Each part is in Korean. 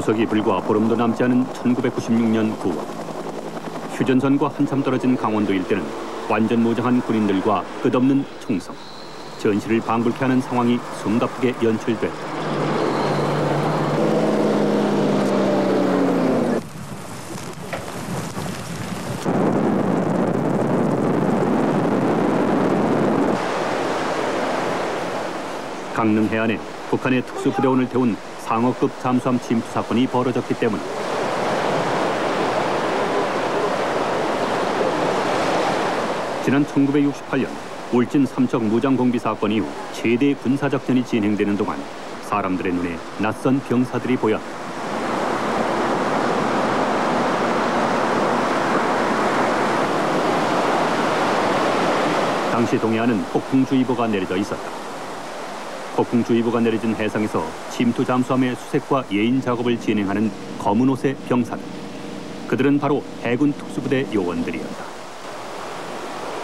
추석이 불과 보름도 남지 않은 1996년 9월. 휴전선과 한참 떨어진 강원도 일대는 완전 무장한 군인들과 끝없는 총성, 전시를 방불케 하는 상황이 숨가쁘게 연출됐다. 강릉 해안에 북한의 특수부대원을 태운 상어급 잠수함 침투 사건이 벌어졌기 때문. 지난 1968년 울진 삼척 무장공비 사건 이후 최대 군사작전이 진행되는 동안 사람들의 눈에 낯선 병사들이 보였다. 당시 동해안은 폭풍주의보가 내려져 있었다. 폭풍주의보가 내려진 해상에서 침투 잠수함의 수색과 예인 작업을 진행하는 검은 옷의 병사들. 그들은 바로 해군 특수부대 요원들이었다.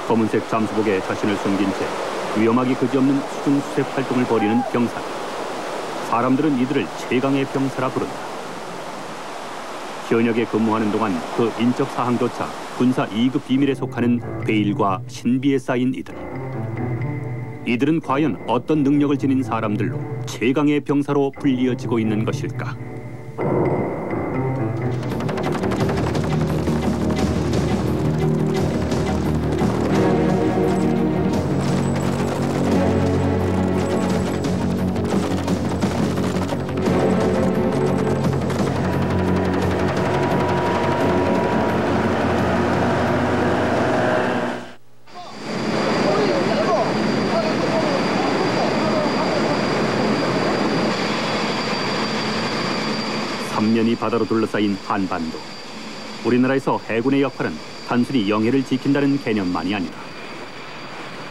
검은색 잠수복에 자신을 숨긴 채 위험하기 그지없는 수중 수색 활동을 벌이는 병사들. 사람들은 이들을 최강의 병사라 부른다. 현역에 근무하는 동안 그 인적 사항조차 군사 2급 비밀에 속하는 베일과 신비에 쌓인 이들. 이들은 과연 어떤 능력을 지닌 사람들로 최강의 병사로 불리어지고 있는 것일까? 삼면이 바다로 둘러싸인 한반도. 우리나라에서 해군의 역할은 단순히 영해를 지킨다는 개념만이 아니다.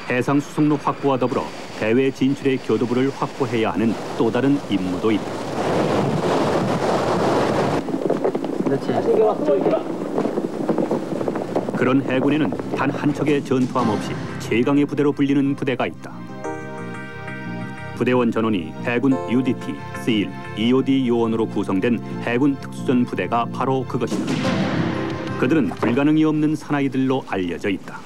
해상 수송로 확보와 더불어 대외 진출의 교두보를 확보해야 하는 또 다른 임무도 있다. 그런 해군에는 단 한 척의 전투함 없이 최강의 부대로 불리는 부대가 있다. 부대원 전원이 해군 UDT, SEAL, EOD 요원으로 구성된 해군 특수전 부대가 바로 그것이다. 그들은 불가능이 없는 사나이들로 알려져 있다.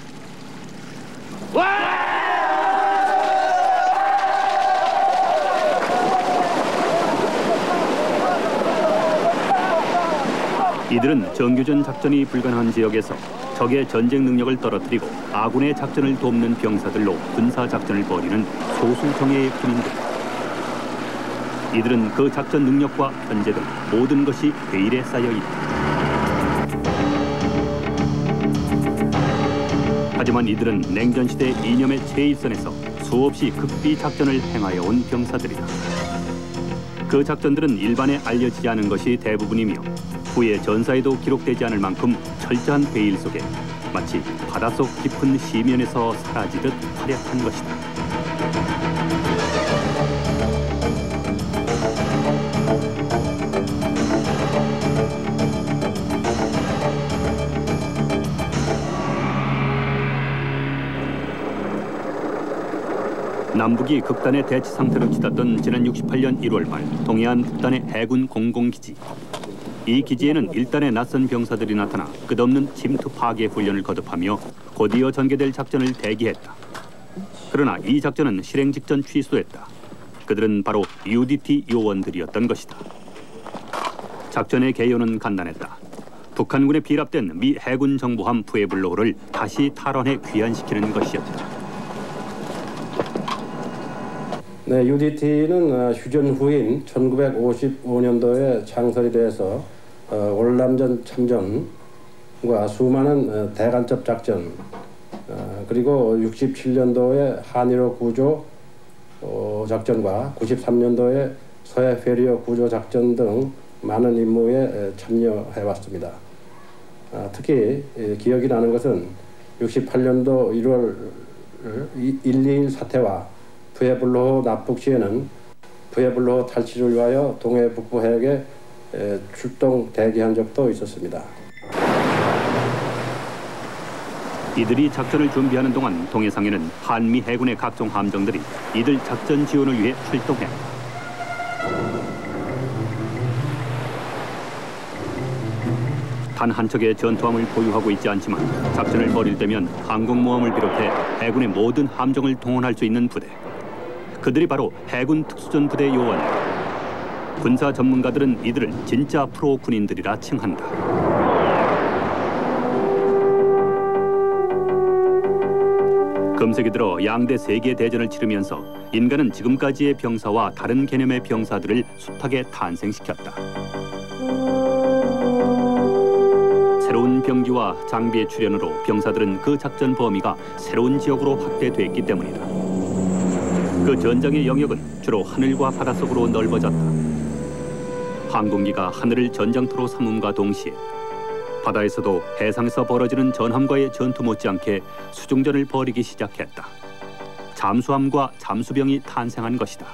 이들은 정규전 작전이 불가능한 지역에서 적의 전쟁 능력을 떨어뜨리고 아군의 작전을 돕는 병사들로 군사작전을 벌이는 소수정예의 군인들. 이들은 그 작전 능력과 현재 등 모든 것이 베일에 쌓여 있다. 하지만 이들은 냉전시대 이념의 최일선에서 수없이 극비 작전을 행하여 온 병사들이다. 그 작전들은 일반에 알려지지 않은 것이 대부분이며 후에 전사에도 기록되지 않을 만큼 철저한 베일 속에 마치 바닷속 깊은 시면에서 사라지듯 활약한 것이다. 남북이 극단의 대치 상태로 치닫던 지난 68년 1월 말 동해안 북단의 해군 공공기지. 이 기지에는 일단의 낯선 병사들이 나타나 끝없는 침투 파괴 훈련을 거듭하며 곧이어 전개될 작전을 대기했다. 그러나 이 작전은 실행 직전 취소했다. 그들은 바로 UDT 요원들이었던 것이다. 작전의 개요는 간단했다. 북한군에 비랍된 미 해군 정보함 푸에블로호를 다시 탈환해 귀환시키는 것이었다. 네, UDT는 휴전 후인 1955년도에 창설이 돼서 월남전 참전과 수많은 대간첩 작전, 그리고 67년도에 한일호 구조 작전과 93년도에 서해 페리어 구조 작전 등 많은 임무에 참여해 왔습니다. 특히 기억이 나는 것은 68년도 1월 121 사태와 푸에블로호 납북 시에는 푸에블로호 탈취를 위하여 동해 북부 해역에 출동 대기한 적도 있었습니다. 이들이 작전을 준비하는 동안 동해상에는 한미 해군의 각종 함정들이 이들 작전 지원을 위해 출동했다. 단 한 척의 전투함을 보유하고 있지 않지만 작전을 벌일 때면 항공모함을 비롯해 해군의 모든 함정을 동원할 수 있는 부대. 그들이 바로 해군 특수전 부대 요원이다. 군사 전문가들은 이들을 진짜 프로 군인들이라 칭한다. 금세기 들어 양대 세계 대전을 치르면서 인간은 지금까지의 병사와 다른 개념의 병사들을 숱하게 탄생시켰다. 새로운 병기와 장비의 출현으로 병사들은 그 작전 범위가 새로운 지역으로 확대됐기 때문이다. 그 전장의 영역은 주로 하늘과 바닷속으로 넓어졌다. 항공기가 하늘을 전장터로 삼음과 동시에 바다에서도 해상에서 벌어지는 전함과의 전투 못지않게 수중전을 벌이기 시작했다. 잠수함과 잠수병이 탄생한 것이다.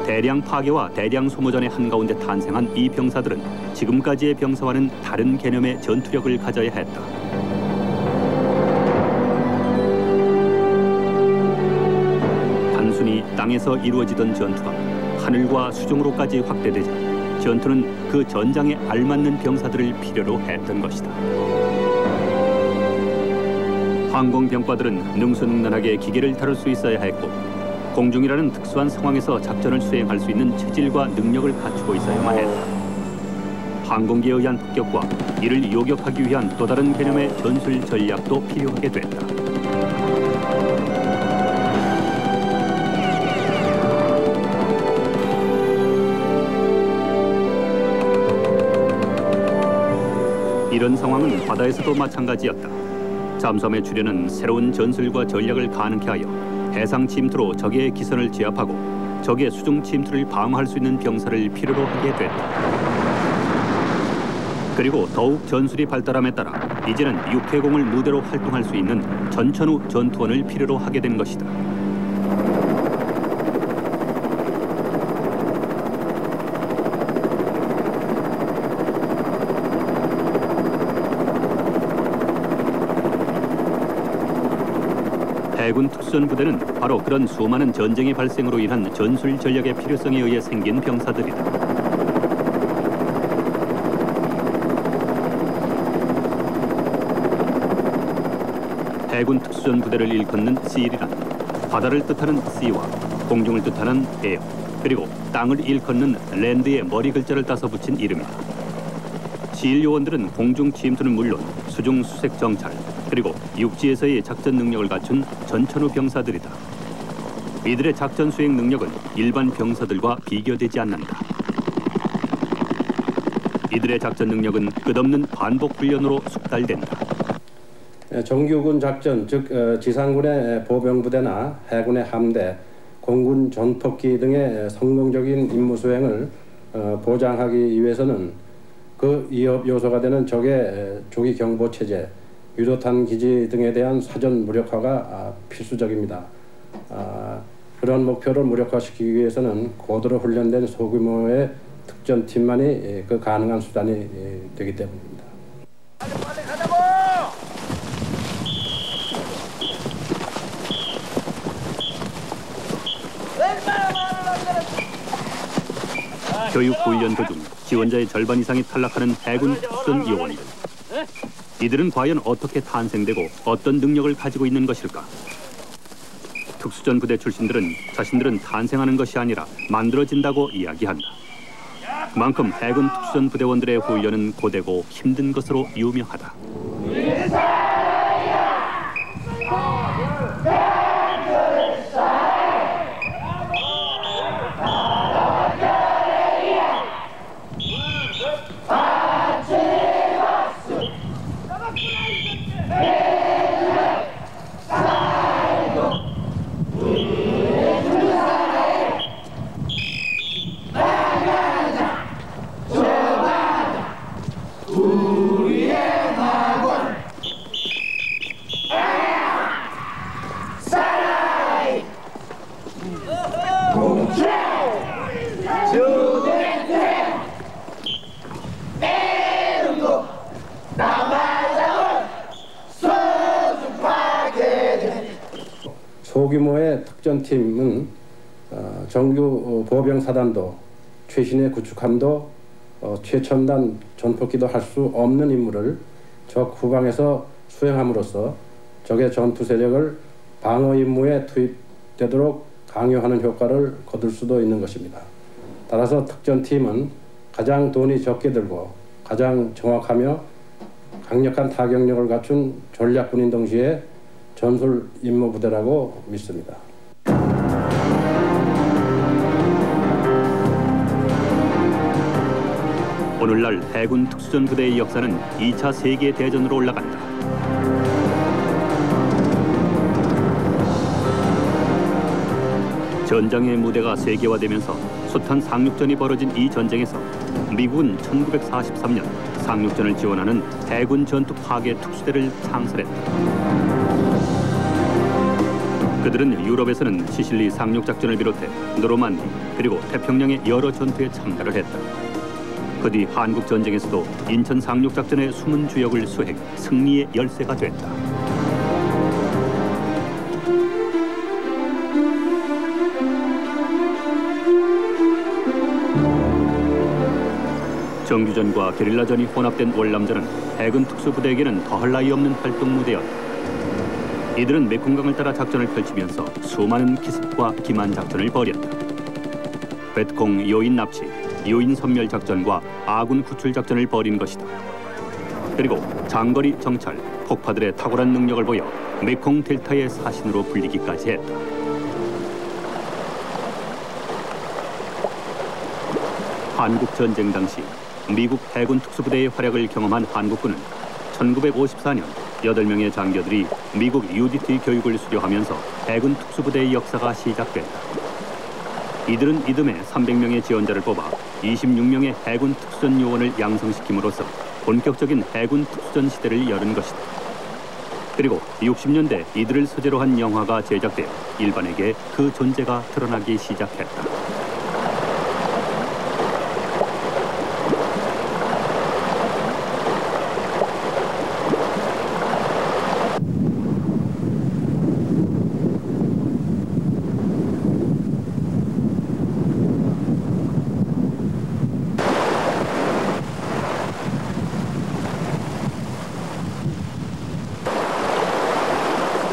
대량 파괴와 대량 소모전의 한가운데 탄생한 이 병사들은 지금까지의 병사와는 다른 개념의 전투력을 가져야 했다. 단순히 땅에서 이루어지던 전투가 하늘과 수중으로까지 확대되자 전투는 그 전장에 알맞는 병사들을 필요로 했던 것이다. 항공병과들은 능수능란하게 기계를 다룰 수 있어야 했고 공중이라는 특수한 상황에서 작전을 수행할 수 있는 체질과 능력을 갖추고 있어야만 했다. 항공기에 의한 폭격과 이를 요격하기 위한 또 다른 개념의 전술 전략도 필요하게 됐다. 이런 상황은 바다에서도 마찬가지였다. 잠수함의 출현은 새로운 전술과 전략을 가능케 하여 해상 침투로 적의 기선을 제압하고 적의 수중 침투를 방어할 수 있는 병사를 필요로 하게 됐다. 그리고 더욱 전술이 발달함에 따라 이제는 육해공을 무대로 활동할 수 있는 전천후 전투원을 필요로 하게 된 것이다. 해군 특수전 부대는 바로 그런 수많은 전쟁의 발생으로 인한 전술 전략의 필요성에 의해 생긴 병사들이다. 해군 특수전 부대를 일컫는 C이란 바다를 뜻하는 C와 공중을 뜻하는 에어, 그리고 땅을 일컫는 랜드의 머리 글자를 따서 붙인 이름이다. C1 요원들은 공중 침투는 물론 수중 수색 정찰, 그리고 육지에서의 작전 능력을 갖춘 전천후 병사들이다. 이들의 작전 수행 능력은 일반 병사들과 비교되지 않는다. 이들의 작전 능력은 끝없는 반복 훈련으로 숙달된다. 정규군 작전, 즉 지상군의 보병부대나 해군의 함대, 공군 전폭기 등의 성공적인 임무 수행을 보장하기 위해서는 그 위협 요소가 되는 적의 조기 경보 체제, 유도탄 기지 등에 대한 사전 무력화가 필수적입니다. 그런 목표를 무력화시키기 위해서는 고도로 훈련된 소규모의 특전팀만이 그 가능한 수단이 되기 때문입니다. 빨리 가자고! 교육 훈련 도중 지원자의 절반 이상이 탈락하는 해군 특수전 요원들. 이들은 과연 어떻게 탄생되고 어떤 능력을 가지고 있는 것일까? 특수전 부대 출신들은 자신들은 탄생하는 것이 아니라 만들어진다고 이야기한다. 그만큼 해군 특수전 부대원들의 훈련은 고되고 힘든 것으로 유명하다. 소규모의 특전팀은 정규 보병사단도 최신의 구축함도 최첨단 전폭기도 할 수 없는 임무를 적 후방에서 수행함으로써 적의 전투 세력을 방어 임무에 투입되도록 강요하는 효과를 거둘 수도 있는 것입니다. 따라서 특전팀은 가장 돈이 적게 들고 가장 정확하며 강력한 타격력을 갖춘 전략군인 동시에 전술 임무 부대라고 믿습니다. 오늘날 해군 특수전 부대의 역사는 2차 세계대전으로 올라간다. 전장의 무대가 세계화되면서 숱한 상륙전이 벌어진 이 전쟁에서 미국은 1943년 상륙전을 지원하는 해군 전투 파괴 특수대를 창설했다. 그들은 유럽에서는 시실리 상륙작전을 비롯해 노르만디 그리고 태평양의 여러 전투에 참가를 했다. 그 뒤 한국 전쟁에서도 인천 상륙작전의 숨은 주역을 수행, 승리의 열쇠가 됐다. 정규전과 게릴라전이 혼합된 월남전은 해군 특수부대에게는 더할 나위 없는 활동 무대였다. 이들은 메콩강을 따라 작전을 펼치면서 수많은 기습과 기만 작전을 벌였다. 베트콩 요인 납치, 요인 섬멸 작전과 아군 구출 작전을 벌인 것이다. 그리고 장거리 정찰, 폭파들의 탁월한 능력을 보여 메콩 델타의 사신으로 불리기까지 했다. 한국 전쟁 당시 미국 해군 특수부대의 활약을 경험한 한국군은 1954년 8명의 장교들이 미국 UDT 교육을 수료하면서 해군 특수부대의 역사가 시작됐다. 이들은 이듬해 300명의 지원자를 뽑아 26명의 해군 특수전 요원을 양성시킴으로써 본격적인 해군 특수전 시대를 여는 것이다. 그리고 60년대 이들을 소재로 한 영화가 제작되어 일반에게 그 존재가 드러나기 시작했다.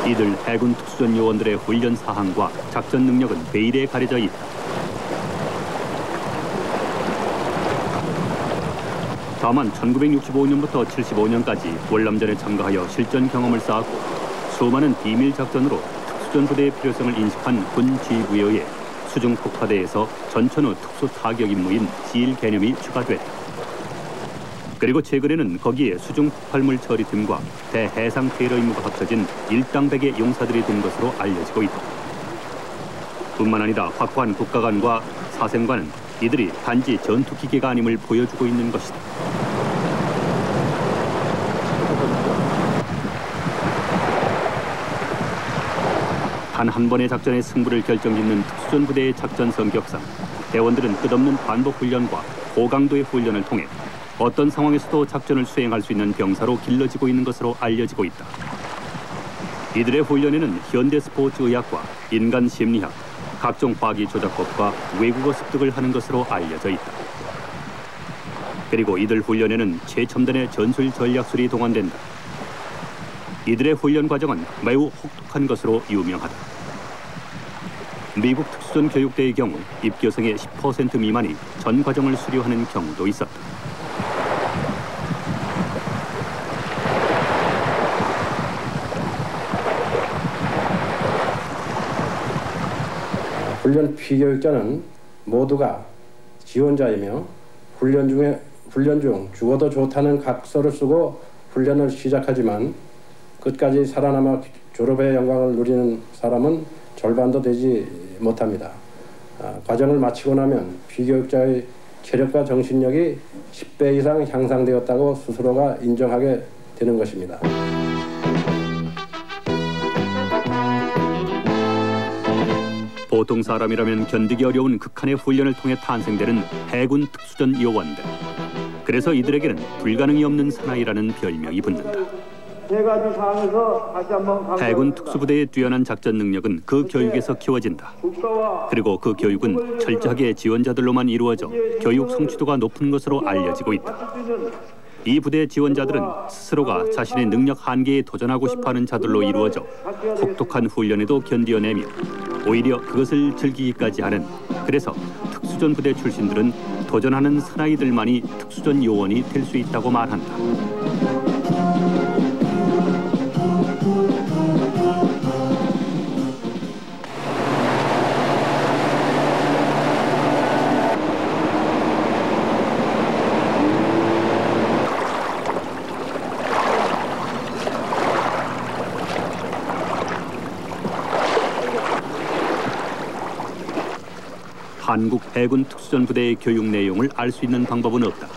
이들 해군 특수전 요원들의 훈련 사항과 작전 능력은 베일에 가려져 있다. 다만 1965년부터 75년까지 월남전에 참가하여 실전 경험을 쌓았고 수많은 비밀 작전으로 특수전 부대의 필요성을 인식한 군 지휘부에 의해 수중 폭파대에서 전천후 특수 타격 임무인 SEAL 개념이 추가됐다. 그리고 최근에는 거기에 수중 폭발물 처리팀과 대해상 테러 임무가 합쳐진 일당백의 용사들이 된 것으로 알려지고 있다. 뿐만 아니라 확고한 국가관과 사생관은 이들이 단지 전투기계가 아님을 보여주고 있는 것이다. 단 한 번의 작전의 승부를 결정짓는 특수전 부대의 작전 성격상 대원들은 끝없는 반복 훈련과 고강도의 훈련을 통해 어떤 상황에서도 작전을 수행할 수 있는 병사로 길러지고 있는 것으로 알려지고 있다. 이들의 훈련에는 현대 스포츠 의학과 인간 심리학, 각종 화기 조작법과 외국어 습득을 하는 것으로 알려져 있다. 그리고 이들 훈련에는 최첨단의 전술 전략술이 동원된다. 이들의 훈련 과정은 매우 혹독한 것으로 유명하다. 미국 특수전 교육대의 경우 입교생의 10% 미만이 전 과정을 수료하는 경우도 있었다. 훈련 피교육자는 모두가 지원자이며 훈련 중 죽어도 좋다는 각서를 쓰고 훈련을 시작하지만 끝까지 살아남아 졸업의 영광을 누리는 사람은 절반도 되지 못합니다. 과정을 마치고 나면 피교육자의 체력과 정신력이 10배 이상 향상되었다고 스스로가 인정하게 되는 것입니다. 보통 사람이라면 견디기 어려운 극한의 훈련을 통해 탄생되는 해군 특수전 요원들. 그래서 이들에게는 불가능이 없는 사나이라는 별명이 붙는다. 세 가지 사항에서 다시 한번 강조합니다. 해군 특수부대의 뛰어난 작전 능력은 그 교육에서 키워진다. 국가와 그리고 그 교육은 철저하게 지원자들로만 이루어져 교육 성취도가 높은 것으로 알려지고 있다. 갖출 수 있는 이 부대 지원자들은 스스로가 자신의 능력 한계에 도전하고 싶어하는 자들로 이루어져 혹독한 훈련에도 견뎌내며 오히려 그것을 즐기기까지 하는, 그래서 특수전 부대 출신들은 도전하는 사나이들만이 특수전 요원이 될 수 있다고 말한다. 한국 해군 특수전 부대의 교육 내용을 알 수 있는 방법은 없다.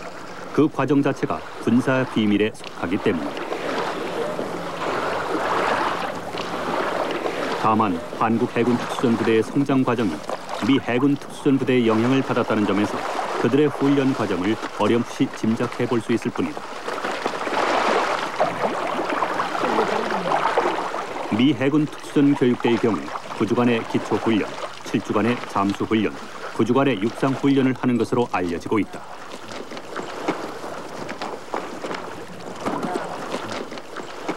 그 과정 자체가 군사 비밀에 속하기 때문이다. 다만 한국 해군 특수전 부대의 성장 과정이 미 해군 특수전 부대의 영향을 받았다는 점에서 그들의 훈련 과정을 어렴풋이 짐작해 볼 수 있을 뿐이다. 미 해군 특수전 교육대의 경우 9주간의 기초훈련, 7주간의 잠수훈련, 9주간의 육상훈련을 하는 것으로 알려지고 있다.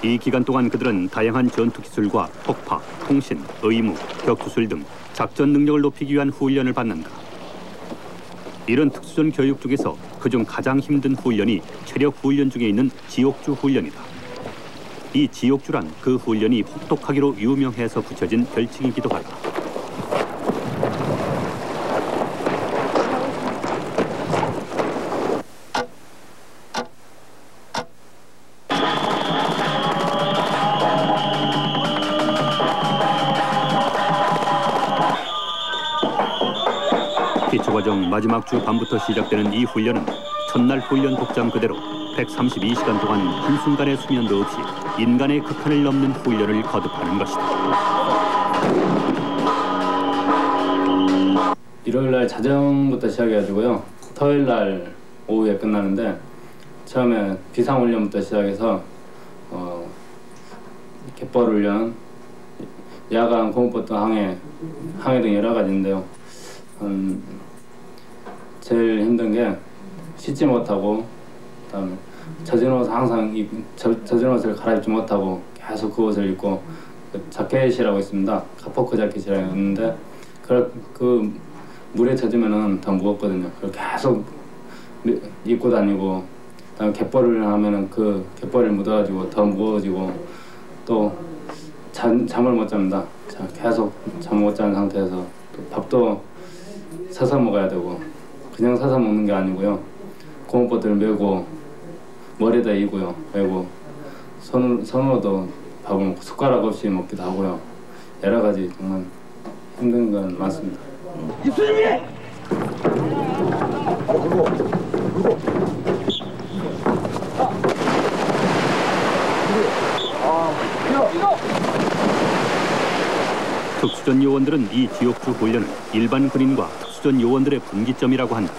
이 기간 동안 그들은 다양한 전투기술과 폭파, 통신, 의무, 격투술 등 작전 능력을 높이기 위한 훈련을 받는다. 이런 특수전 교육 중에서 그중 가장 힘든 훈련이 체력 훈련 중에 있는 지옥주 훈련이다. 이 지옥주란 그 훈련이 혹독하기로 유명해서 붙여진 별칭이기도 하다. 기초과정 마지막 주 밤부터 시작되는 이 훈련은 첫날 훈련 복장 그대로 132시간 동안 한순간의 수면도 없이 인간의 극한을 넘는 훈련을 거듭하는 것이다. 일요일날 자정부터 시작해가지고요. 토요일날 오후에 끝나는데 처음에 비상훈련부터 시작해서 갯벌훈련, 야간 공포도 항해 등 여러 가지인데요. 제일 힘든 게 씻지 못하고, 그다음에 젖은 옷 항상 젖은 옷을 갈아입지 못하고 계속 그 옷을 입고, 자켓이라고 있습니다. 카포크 자켓이라고 있는데 그 물에 젖으면은 더 무겁거든요. 그걸 계속 입고 다니고, 그다음에 갯벌을 하면은 그 갯벌이 묻어가지고 더 무거워지고, 또 잠을 못 잡니다. 계속 잠 못 자는 상태에서 또 밥도 사서 먹어야 되고, 그냥 사서 먹는 게 아니고요. 고무보트를 메고 머리에다 이고요. 메고 손으로도 밥을 먹고 숟가락 없이 먹기도 하고요. 여러 가지 정말 힘든 건 많습니다. 입술 준비해! 특수전 요원들은 이 지옥주 훈련을 일반 군인과 특수전 요원들의 분기점이라고 한다.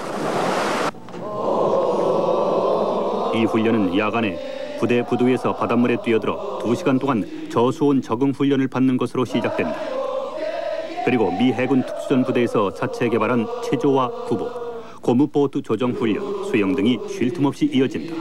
이 훈련은 야간에 부대 부두에서 바닷물에 뛰어들어 2시간 동안 저수온 적응 훈련을 받는 것으로 시작된다. 그리고 미 해군 특수전 부대에서 자체 개발한 체조와 구보, 고무보트 조정 훈련, 수영 등이 쉴 틈 없이 이어진다.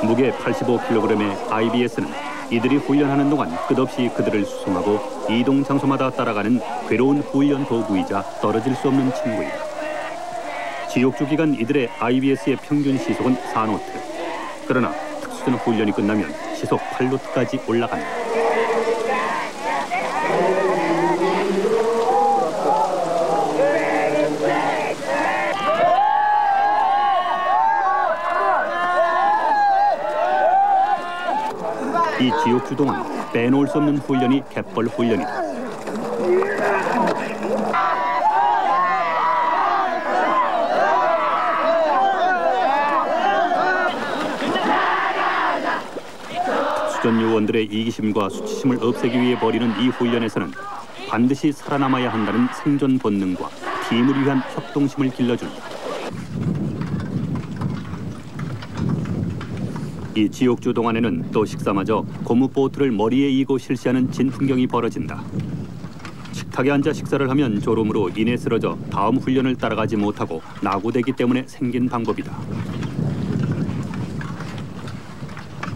무게 85kg의 IBS는 이들이 훈련하는 동안 끝없이 그들을 수송하고 이동 장소마다 따라가는 괴로운 훈련 도구이자 떨어질 수 없는 친구이다. 지옥주 기간 이들의 IBS의 평균 시속은 4노트. 그러나 특수전 훈련이 끝나면 시속 8노트까지 올라간다. 이 지옥주 동안 빼놓을 수 없는 훈련이 갯벌 훈련이다. 특수전 요원들의 이기심과 수치심을 없애기 위해 벌이는 이 훈련에서는 반드시 살아남아야 한다는 생존 본능과 팀을 위한 협동심을 길러준다. 이 지옥주 동안에는 또 식사마저 고무보트를 머리에 이고 실시하는 진풍경이 벌어진다. 식탁에 앉아 식사를 하면 졸음으로 인해 쓰러져 다음 훈련을 따라가지 못하고 낙오되기 때문에 생긴 방법이다.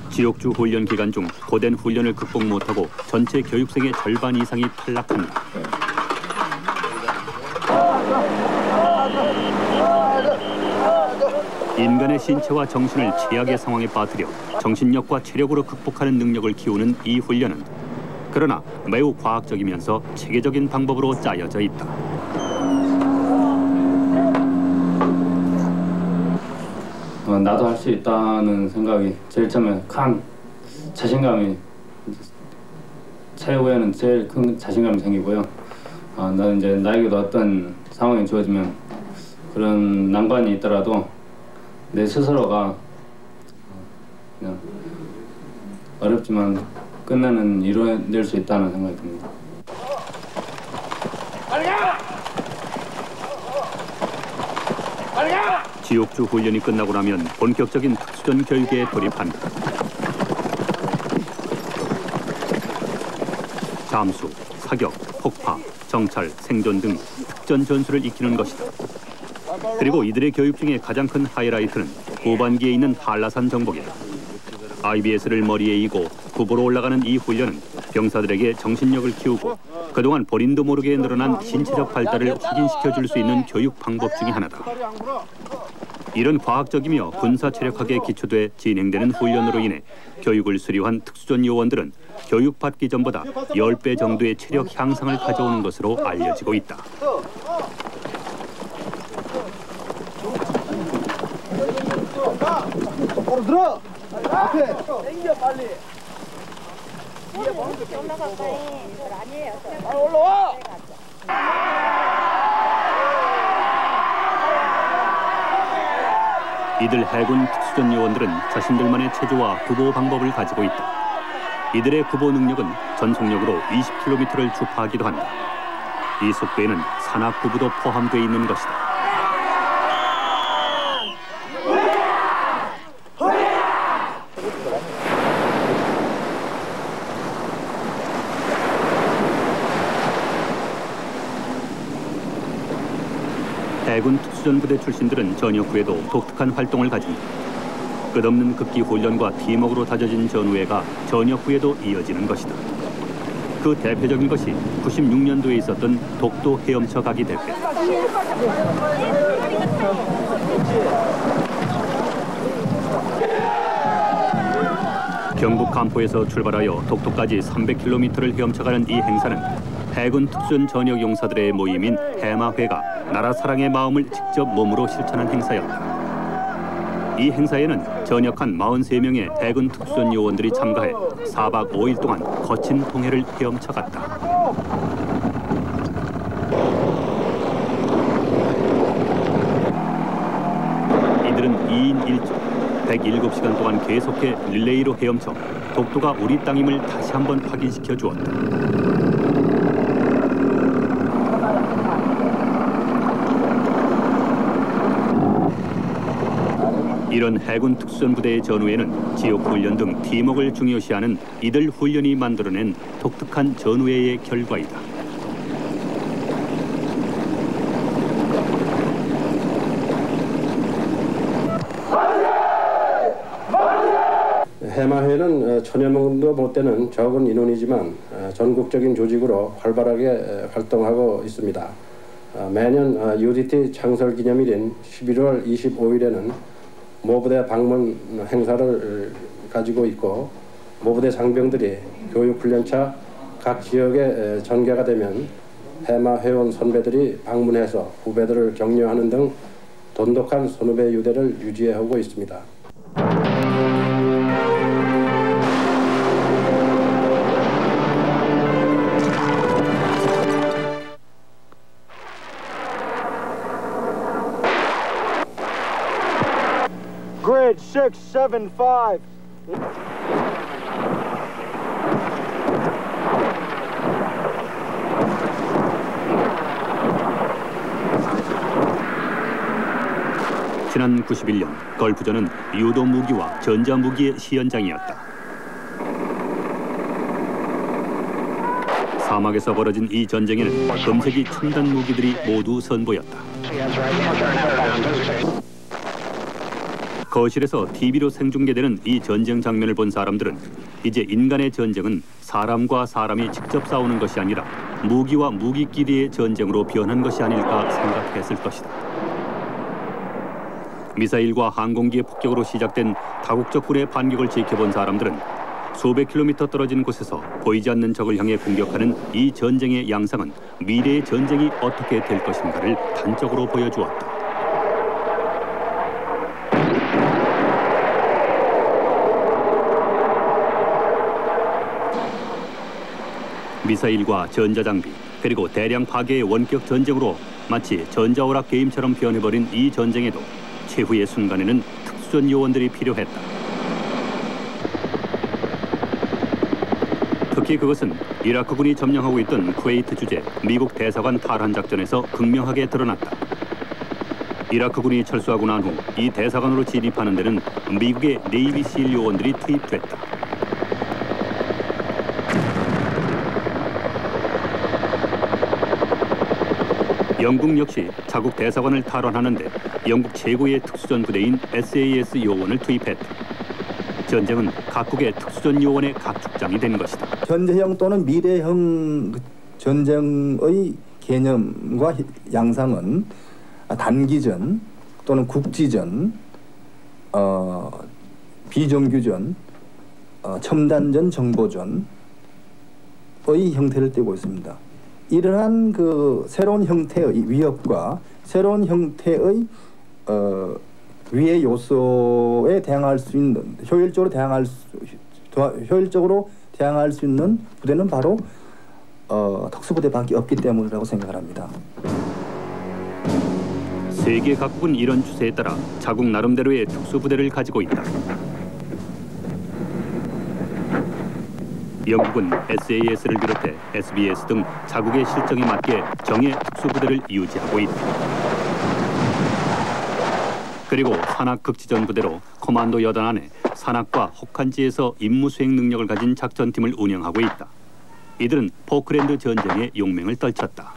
지옥주 훈련 기간 중 고된 훈련을 극복 못하고 전체 교육생의 절반 이상이 탈락한다. 인간의 신체와 정신을 최악의 상황에 빠뜨려 정신력과 체력으로 극복하는 능력을 키우는 이 훈련은 그러나 매우 과학적이면서 체계적인 방법으로 짜여져 있다. 나도 할 수 있다는 생각이 제일 처음에 큰 자신감이 최후에는 제일 큰 자신감이 생기고요. 나는 이제 나에게도 어떤 상황이 주어지면 그런 난관이 있더라도 내 스스로가 그냥 어렵지만 끝내는 이뤄낼 수 있다는 생각이 듭니다. 지옥주 훈련이 끝나고 나면 본격적인 특수전 교육에 돌입한다. 잠수, 사격, 폭파, 정찰, 생존 등 특전 전술을 익히는 것이다. 그리고 이들의 교육 중에 가장 큰 하이라이트는 후반기에 있는 한라산 정복이다. IBS를 머리에 이고 구보로 올라가는 이 훈련은 병사들에게 정신력을 키우고 그동안 본인도 모르게 늘어난 신체적 발달을 확인시켜줄 수 있는 교육 방법 중에 하나다. 이런 과학적이며 군사체력학에 기초돼 진행되는 훈련으로 인해 교육을 수료한 특수전 요원들은 교육받기 전보다 10배 정도의 체력 향상을 가져오는 것으로 알려지고 있다. 바로 들어! 앞에! 당겨 빨리! 올라갈까요? 아니에요. 빨리 올라와! 이들 해군 특수전 요원들은 자신들만의 체조와 구보 방법을 가지고 있다. 이들의 구보 능력은 전속력으로 20km를 주파하기도 한다. 이 속도에는 산악 구부도 포함되어 있는 것이다. 해군 특수전 부대 출신들은 전역 후에도 독특한 활동을 가진다. 끝없는 극기 훈련과 팀워크로 다져진 전우회가 전역 후에도 이어지는 것이다. 그 대표적인 것이 96년도에 있었던 독도 헤엄쳐 가기 대회. 경북 간포에서 출발하여 독도까지 300km를 헤엄쳐가는 이 행사는 해군 특수전 전역 용사들의 모임인 해마회가 나라 사랑의 마음을 직접 몸으로 실천한 행사였다. 이 행사에는 전역한 43명의 해군 특수전 요원들이 참가해 4박 5일 동안 거친 통해를 헤엄쳐갔다. 이들은 2인 1조 107시간 동안 계속해 릴레이로 헤엄쳐 독도가 우리 땅임을 다시 한번 확인시켜 주었다. 이런 해군 특수전 부대의 전우회는 지옥 훈련 등 팀워크를 중요시하는 이들 훈련이 만들어낸 독특한 전우회의 결과이다. 해마회는 천여 명도 못 되는 적은 인원이지만 전국적인 조직으로 활발하게 활동하고 있습니다. 매년 UDT 창설 기념일인 11월 25일에는 모부대 방문 행사를 가지고 있고 모부대 상병들이 교육훈련차 각 지역에 전개가 되면 해마 회원 선배들이 방문해서 후배들을 격려하는 등 돈독한 선후배 유대를 유지하고 있습니다. Grid 675. 지난 91년 걸프전은 유도 무기와 전자 무기의 시연장이었다. 사막에서 벌어진 이 전쟁에는 금세기 첨단 무기들이 모두 선보였다. 거실에서 TV로 생중계되는 이 전쟁 장면을 본 사람들은 이제 인간의 전쟁은 사람과 사람이 직접 싸우는 것이 아니라 무기와 무기끼리의 전쟁으로 변한 것이 아닐까 생각했을 것이다. 미사일과 항공기의 폭격으로 시작된 다국적 군의 반격을 지켜본 사람들은 수백 킬로미터 떨어진 곳에서 보이지 않는 적을 향해 공격하는 이 전쟁의 양상은 미래의 전쟁이 어떻게 될 것인가를 단적으로 보여주었다. 미사일과 전자장비 그리고 대량 파괴의 원격 전쟁으로 마치 전자오락 게임처럼 변해버린 이 전쟁에도 최후의 순간에는 특수전 요원들이 필요했다. 특히 그것은 이라크군이 점령하고 있던 쿠웨이트 주재 미국 대사관 탈환 작전에서 극명하게 드러났다. 이라크군이 철수하고 난 후 이 대사관으로 진입하는 데는 미국의 네이비실 요원들이 투입됐다. 영국 역시 자국 대사관을 탈환하는데 영국 최고의 특수전 부대인 SAS 요원을 투입했다. 전쟁은 각국의 특수전 요원의 각축장이 된 것이다. 현재형 또는 미래형 전쟁의 개념과 양상은 단기전 또는 국지전, 비정규전, 첨단전, 정보전의 형태를 띠고 있습니다. 이러한 그 새로운 형태의 위협과 새로운 형태의 위해 요소에 대항할 수 있는 효율적으로 대항할 수 있는 부대는 바로 특수부대밖에 없기 때문이라고 생각합니다. 세계 각국은 이런 추세에 따라 자국 나름대로의 특수부대를 가지고 있다. 영국은 SAS를 비롯해 SBS 등 자국의 실정에 맞게 정예 특수부대를 유지하고 있다. 그리고 산악 극지전 부대로 코만도 여단 안에 산악과 혹한지에서 임무 수행 능력을 가진 작전팀을 운영하고 있다. 이들은 포클랜드 전쟁의 용맹을 떨쳤다.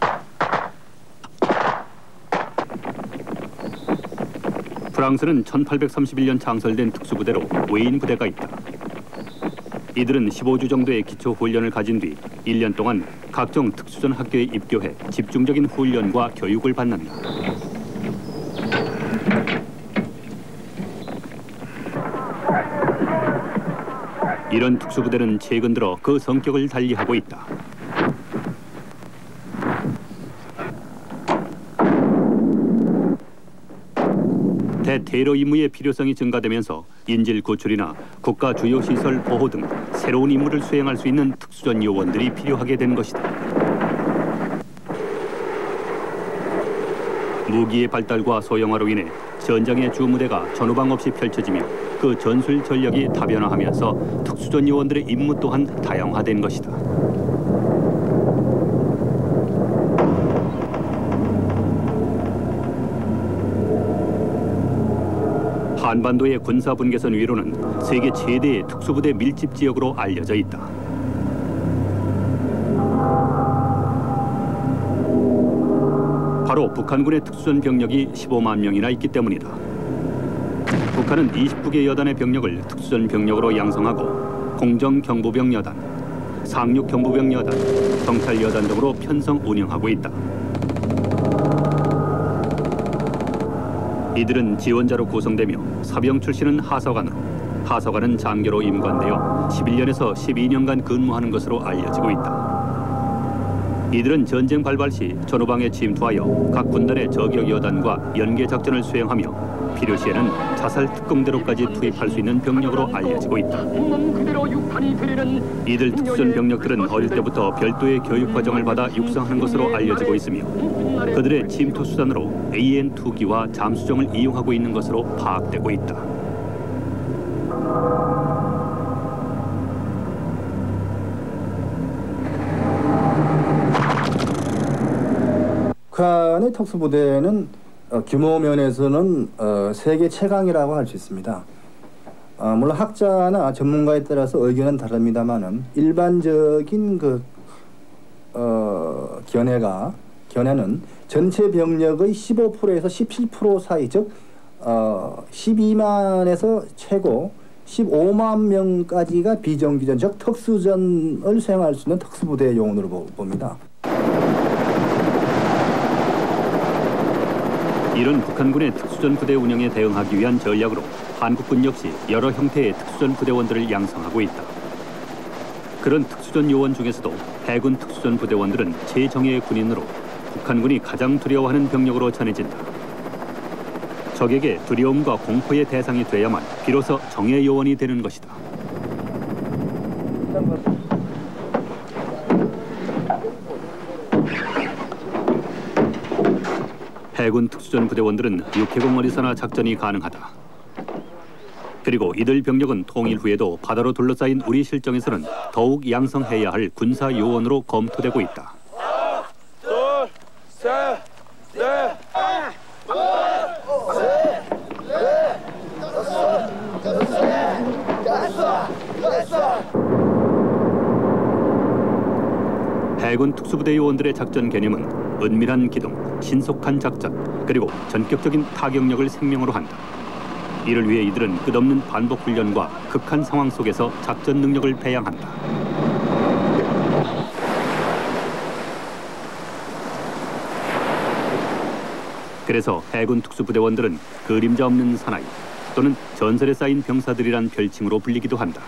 프랑스는 1831년 창설된 특수부대로 웨인 부대가 있다. 이들은 15주 정도의 기초 훈련을 가진 뒤 1년 동안 각종 특수전 학교에 입교해 집중적인 훈련과 교육을 받는다. 이런 특수부대는 최근 들어 그 성격을 달리하고 있다. 대테러 임무의 필요성이 증가되면서 인질 구출이나 국가 주요 시설 보호 등 새로운 임무를 수행할 수 있는 특수전 요원들이 필요하게 된 것이다. 무기의 발달과 소형화로 인해 전장의 주무대가 전후방 없이 펼쳐지며 그 전술 전력이 다변화하면서 특수전 요원들의 임무 또한 다양화된 것이다. 한반도의 군사분계선 위로는 세계 최대의 특수부대 밀집 지역으로 알려져 있다. 바로 북한군의 특수전 병력이 15만 명이나 있기 때문이다. 북한은 29개 여단의 병력을 특수전 병력으로 양성하고 공정경보병 여단, 상륙경보병 여단, 경찰 여단 등으로 편성 운영하고 있다. 이들은 지원자로 구성되며 사병 출신은 하사관으로, 하사관은 장교로 임관되어 11년에서 12년간 근무하는 것으로 알려지고 있다. 이들은 전쟁 발발 시 전후방에 침투하여 각 군단의 저격 여단과 연계 작전을 수행하며 필요시에는 자살 특공대로까지 투입할 수 있는 병력으로 알려지고 있다. 이들 특수전 병력들은 어릴 때부터 별도의 교육 과정을 받아 육성하는 것으로 알려지고 있으며 그들의 침투 수단으로 AN-2기와 잠수정을 이용하고 있는 것으로 파악되고 있다. 북한의 특수부대는 규모 면에서는 세계 최강이라고 할 수 있습니다. 물론 학자나 전문가에 따라서 의견은 다릅니다만은 일반적인 견해는 전체 병력의 15%에서 17% 사이, 즉 12만에서 최고 15만 명까지가 비정규전, 즉 특수전을 수행할 수 있는 특수부대 요원으로 봅니다. 이런 북한군의 특수전 부대 운영에 대응하기 위한 전략으로 한국군 역시 여러 형태의 특수전 부대원들을 양성하고 있다. 그런 특수전 요원 중에서도 해군 특수전 부대원들은 최정예의 군인으로 북한군이 가장 두려워하는 병력으로 전해진다. 적에게 두려움과 공포의 대상이 돼야만 비로소 정예 요원이 되는 것이다. 해군 특수전 부대원들은 육해공 어리사나 작전이 가능하다. 그리고 이들 병력은 통일 후에도 바다로 둘러싸인 우리 실정에서는 더욱 양성해야 할 군사 요원으로 검토되고 있다. 둘, 셋, 넷, 해군 특수부대 요원들의 작전 개념은 은밀한 기동, 신속한 작전, 그리고 전격적인 타격력을 생명으로 한다. 이를 위해 이들은 끝없는 반복 훈련과 극한 상황 속에서 작전 능력을 배양한다. 그래서 해군 특수부대원들은 그림자 없는 사나이 또는 전설에 쌓인 병사들이란 별칭으로 불리기도 한다.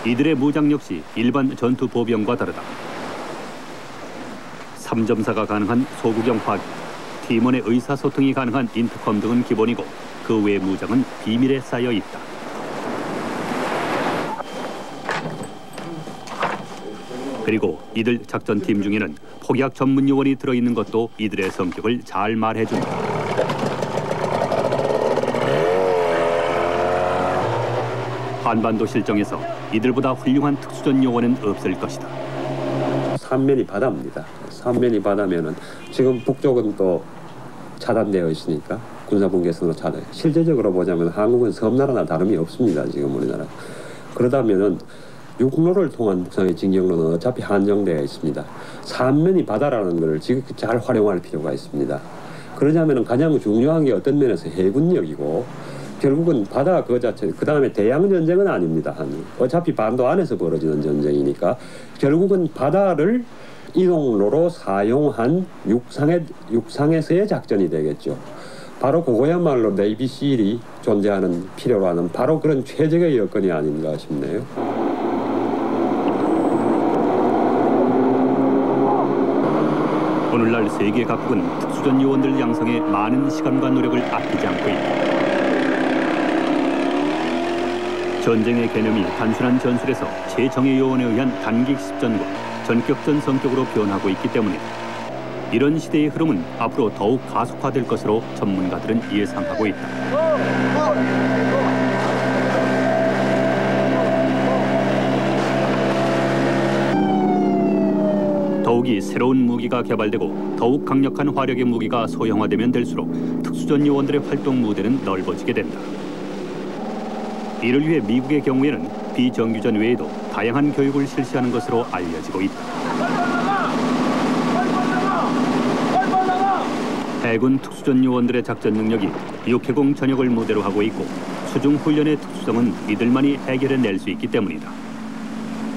이들의 무장 역시 일반 전투 보병과 다르다. 3점사가 가능한 소구경 화기, 팀원의 의사소통이 가능한 인터컴 등은 기본이고 그 외의 무장은 비밀에 쌓여 있다. 그리고 이들 작전팀 중에는 폭약 전문 요원이 들어있는 것도 이들의 성격을 잘 말해준다. 한반도 실정에서 이들보다 훌륭한 특수전 요원은 없을 것이다. 삼면이 바다입니다. 삼면이 바다면은 지금 북쪽은 또 차단되어 있으니까 군사분계선으로 차단. 실제적으로 보자면 한국은 섬나라나 다름이 없습니다. 지금 우리나라. 그러다면은 육로를 통한 북상의 진격로는 어차피 한정되어 있습니다. 삼면이 바다라는 것을 지금 잘 활용할 필요가 있습니다. 그러자면은 가장 중요한 게 어떤 면에서 해군력이고 결국은 바다 그 자체, 그 다음에 대양 전쟁은 아닙니다. 어차피 반도 안에서 벌어지는 전쟁이니까 결국은 바다를 이동로로 사용한 육상에서의 작전이 되겠죠. 바로 그거야말로 네이비실이 존재하는 필요로 하는 바로 그런 최적의 여건이 아닌가 싶네요. 오늘날 세계 각국은 특수전 요원들 양성에 많은 시간과 노력을 아끼지 않고 있다. 전쟁의 개념이 단순한 전술에서 최정예 요원에 의한 단기 식전과 전격전 성격으로 변하고 있기 때문이다. 이런 시대의 흐름은 앞으로 더욱 가속화될 것으로 전문가들은 예상하고 있다. 더욱이 새로운 무기가 개발되고 더욱 강력한 화력의 무기가 소형화되면 될수록 특수전 요원들의 활동 무대는 넓어지게 된다. 이를 위해 미국의 경우에는 비정규전 외에도 다양한 교육을 실시하는 것으로 알려지고 있다. 해군 특수전 요원들의 작전 능력이 육해공 전역을 무대로 하고 있고 수중 훈련의 특수성은 이들만이 해결해낼 수 있기 때문이다.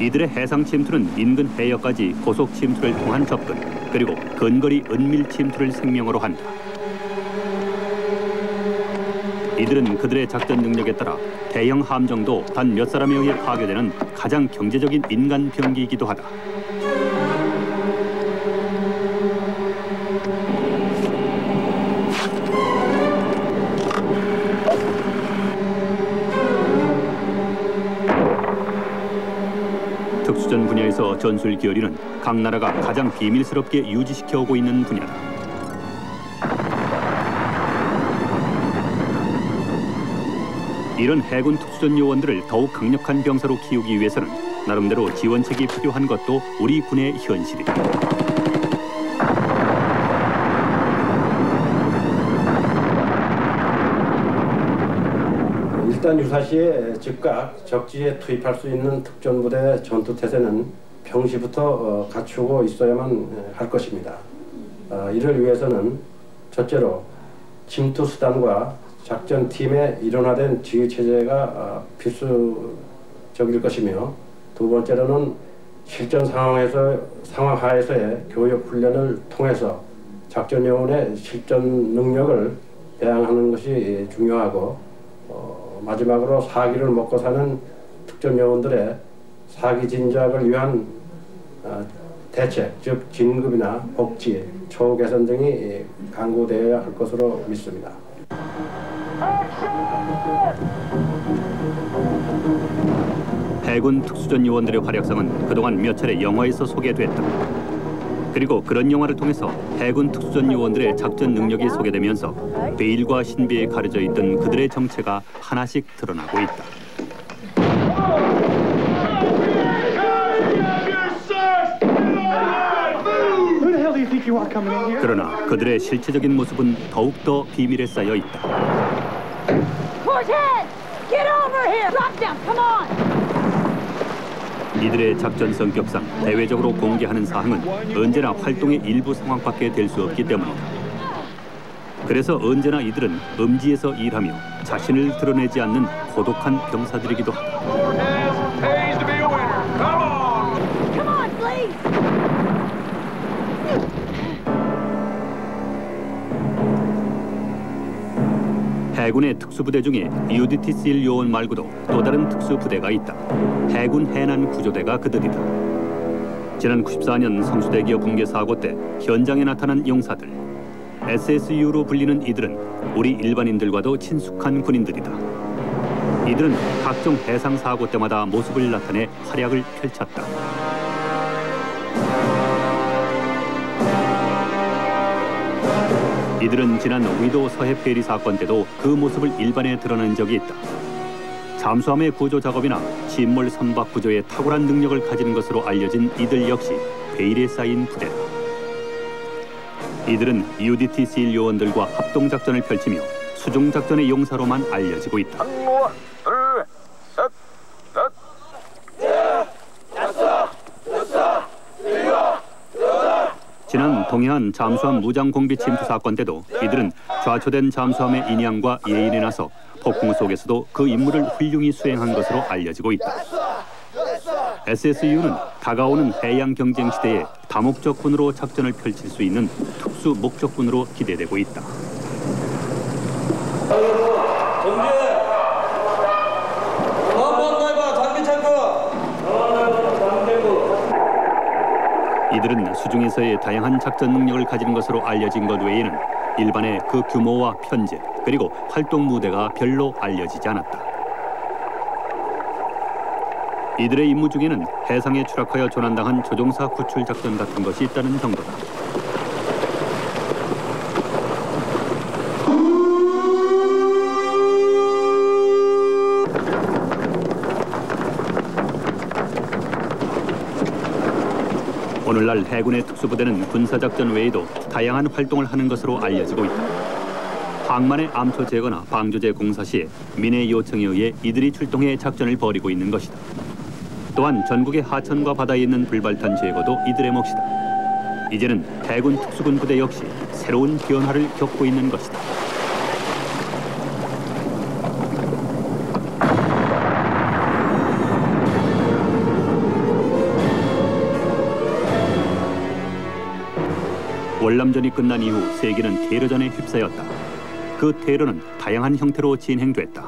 이들의 해상 침투는 인근 해역까지 고속 침투를 통한 접근, 그리고 근거리 은밀 침투를 생명으로 한다. 이들은 그들의 작전 능력에 따라 대형 함정도 단 몇 사람에 의해 파괴되는 가장 경제적인 인간 병기이기도 하다. 특수전 분야에서 전술 기어리는 각 나라가 가장 비밀스럽게 유지시켜 오고 있는 분야다. 이런 해군 특수전 요원들을 더욱 강력한 병사로 키우기 위해서는 나름대로 지원책이 필요한 것도 우리 군의 현실이다. 집단 유사시에 즉각 적지에 투입할 수 있는 특전부대 전투태세는 평시부터 갖추고 있어야만 할 것입니다. 이를 위해서는 첫째로 침투 수단과 작전팀의 일원화된 지휘체제가 필수적일 것이며, 두 번째로는 실전 상황하에서의 교육 훈련을 통해서 작전 요원의 실전 능력을 배양하는 것이 중요하고, 마지막으로 사기를 먹고 사는 특전 요원들의 사기 진작을 위한 대책, 즉 진급이나 복지, 처우 개선 등이 강구되어야 할 것으로 믿습니다. 해군 특수전 요원들의 활약상은 그동안 몇 차례 영화에서 소개됐다. 그리고 그런 영화를 통해서 해군 특수전 요원들의 작전 능력이 소개되면서 베일과 신비에 가려져 있던 그들의 정체가 하나씩 드러나고 있다. 그러나 그들의 실체적인 모습은 더욱더 비밀에 쌓여 있다. 이들의 작전 성격상 대외적으로 공개하는 사항은 언제나 활동의 일부 상황밖에 될 수 없기 때문이다. 그래서 언제나 이들은 음지에서 일하며 자신을 드러내지 않는 고독한 병사들이기도 하다. 해군의 특수부대 중에 UDT SEAL 요원 말고도 또 다른 특수부대가 있다. 해군 해난 구조대가 그들이다. 지난 94년 성수대기업 붕괴 사고 때 현장에 나타난 용사들, SSU로 불리는 이들은 우리 일반인들과도 친숙한 군인들이다. 이들은 각종 해상 사고 때마다 모습을 나타내 활약을 펼쳤다. 이들은 지난 위도 서해 페리 사건 때도 그 모습을 일반에 드러낸 적이 있다. 잠수함의 구조 작업이나 침몰 선박 구조에 탁월한 능력을 가지는 것으로 알려진 이들 역시 베일에 쌓인 부대다. 이들은 UDT SEAL 요원들과 합동작전을 펼치며 수중작전의 용사로만 알려지고 있다. 지난 동해안 잠수함 무장 공비 침투 사건 때도 이들은 좌초된 잠수함의 인양과 예인에 나서 폭풍 속에서도 그 임무를 훌륭히 수행한 것으로 알려지고 있다. SSU는 다가오는 해양 경쟁 시대에 다목적군으로 작전을 펼칠 수 있는 특수 목적군으로 기대되고 있다. 이들은 수중에서의 다양한 작전 능력을 가지는 것으로 알려진 것 외에는 일반의 그 규모와 편제 그리고 활동 무대가 별로 알려지지 않았다. 이들의 임무 중에는 해상에 추락하여 조난당한 조종사 구출 작전 같은 것이 있다는 정도다. 오늘날 해군의 특수부대는 군사작전 외에도 다양한 활동을 하는 것으로 알려지고 있다. 항만의 암초 제거나 방조제 공사 시에 민의 요청에 의해 이들이 출동해 작전을 벌이고 있는 것이다. 또한 전국의 하천과 바다에 있는 불발탄 제거도 이들의 몫이다. 이제는 해군 특수군 부대 역시 새로운 변화를 겪고 있는 것이다. 월남전이 끝난 이후 세계는 테러전에 휩싸였다. 그 테러는 다양한 형태로 진행됐다.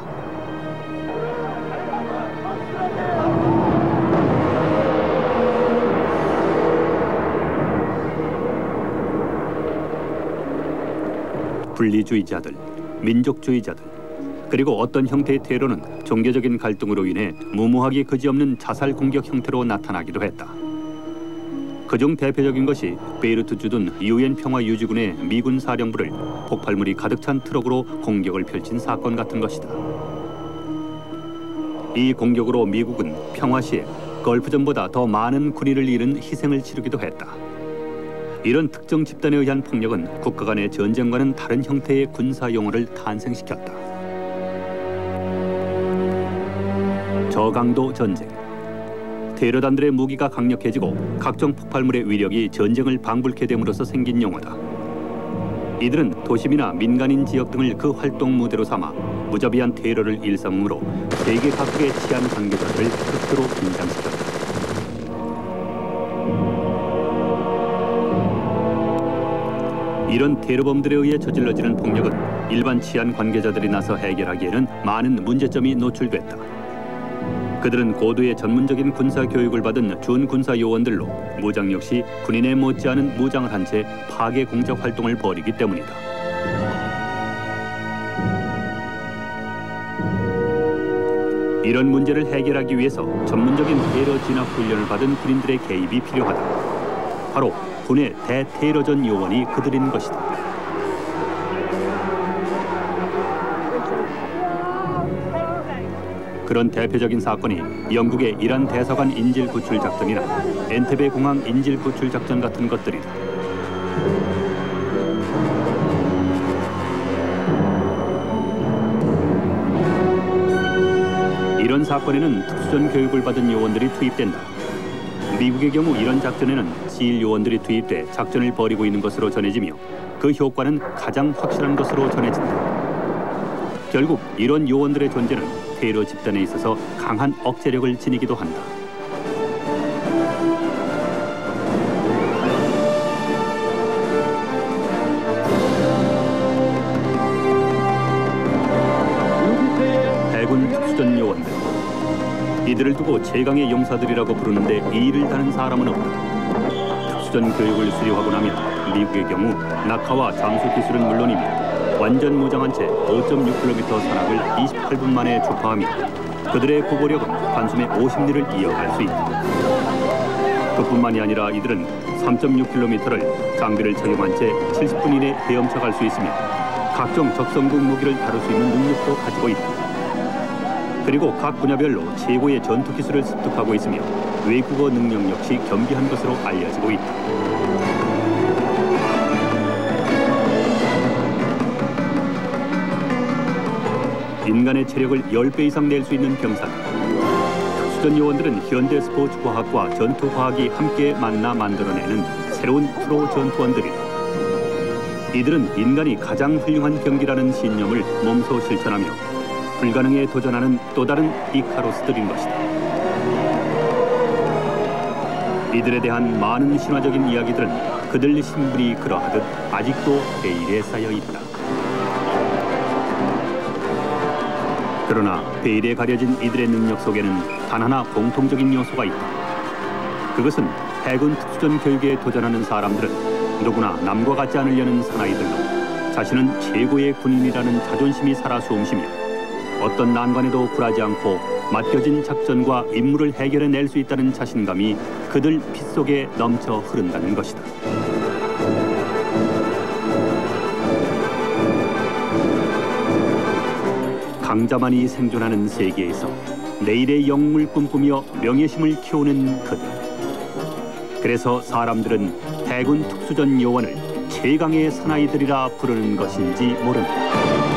분리주의자들, 민족주의자들, 그리고 어떤 형태의 테러는 종교적인 갈등으로 인해 무모하게 그지없는 자살 공격 형태로 나타나기도 했다. 그중 대표적인 것이 베이루트 주둔 UN 평화유지군의 미군 사령부를 폭발물이 가득 찬 트럭으로 공격을 펼친 사건 같은 것이다. 이 공격으로 미국은 평화 시에 걸프전보다 더 많은 군인을 잃은 희생을 치르기도 했다. 이런 특정 집단에 의한 폭력은 국가 간의 전쟁과는 다른 형태의 군사 용어를 탄생시켰다. 저강도 전쟁. 테러단들의 무기가 강력해지고 각종 폭발물의 위력이 전쟁을 방불케 됨으로써 생긴 용어다. 이들은 도심이나 민간인 지역 등을 그 활동 무대로 삼아 무자비한 테러를 일삼으로 세계 각국의 치안 관계자들을 극도로 긴장시켰다. 이런 테러범들에 의해 저질러지는 폭력은 일반 치안 관계자들이 나서 해결하기에는 많은 문제점이 노출됐다. 그들은 고도의 전문적인 군사 교육을 받은 준군사 요원들로 무장 역시 군인에 못지않은 무장을 한 채 파괴 공작 활동을 벌이기 때문이다. 이런 문제를 해결하기 위해서 전문적인 테러 진압 훈련을 받은 군인들의 개입이 필요하다. 바로 군의 대테러전 요원이 그들인 것이다. 그런 대표적인 사건이 영국의 이란 대사관 인질 구출 작전이나 엔테베 공항 인질 구출 작전 같은 것들이다. 이런 사건에는 특수전 교육을 받은 요원들이 투입된다. 미국의 경우 이런 작전에는 시일 요원들이 투입돼 작전을 벌이고 있는 것으로 전해지며 그 효과는 가장 확실한 것으로 전해진다. 결국 이런 요원들의 존재는 테러 집단에 있어서 강한 억제력을 지니기도 한다. 해군 특수전 요원들. 이들을 두고 최강의 용사들이라고 부르는데 이 일을 다는 사람은 없다. 특수전 교육을 수료하고 나면 미국의 경우 낙하와 잠수 기술은 물론이며 완전 무장한 채 5.6km 산악을 28분 만에 주파하며 그들의 구보력은 단숨에 50리를 이어갈 수 있다. 그뿐만이 아니라 이들은 3.6km를 장비를 착용한 채 70분 이내 헤엄쳐 갈 수 있으며 각종 적성국 무기를 다룰 수 있는 능력도 가지고 있다. 그리고 각 분야별로 최고의 전투 기술을 습득하고 있으며 외국어 능력 역시 겸비한 것으로 알려지고 있다. 인간의 체력을 10배 이상 낼 수 있는 병사들. 특수전 요원들은 현대 스포츠 과학과 전투 과학이 함께 만나 만들어내는 새로운 프로 전투원들이다. 이들은 인간이 가장 훌륭한 경기라는 신념을 몸소 실천하며 불가능에 도전하는 또 다른 이카로스들인 것이다. 이들에 대한 많은 신화적인 이야기들은 그들 신분이 그러하듯 아직도 베일에 쌓여 있다. 그러나 베일에 가려진 이들의 능력 속에는 단 하나 공통적인 요소가 있다. 그것은 해군 특수전 교육에 도전하는 사람들은 누구나 남과 같지 않으려는 사나이들로 자신은 최고의 군인이라는 자존심이 살아 숨쉬며 어떤 난관에도 굴하지 않고 맡겨진 작전과 임무를 해결해낼 수 있다는 자신감이 그들 피 속에 넘쳐 흐른다는 것이다. 강자만이 생존하는 세계에서 내일의 영웅을 꿈꾸며 명예심을 키우는 그들. 그래서 사람들은 해군 특수전 요원을 최강의 사나이들이라 부르는 것인지 모른다.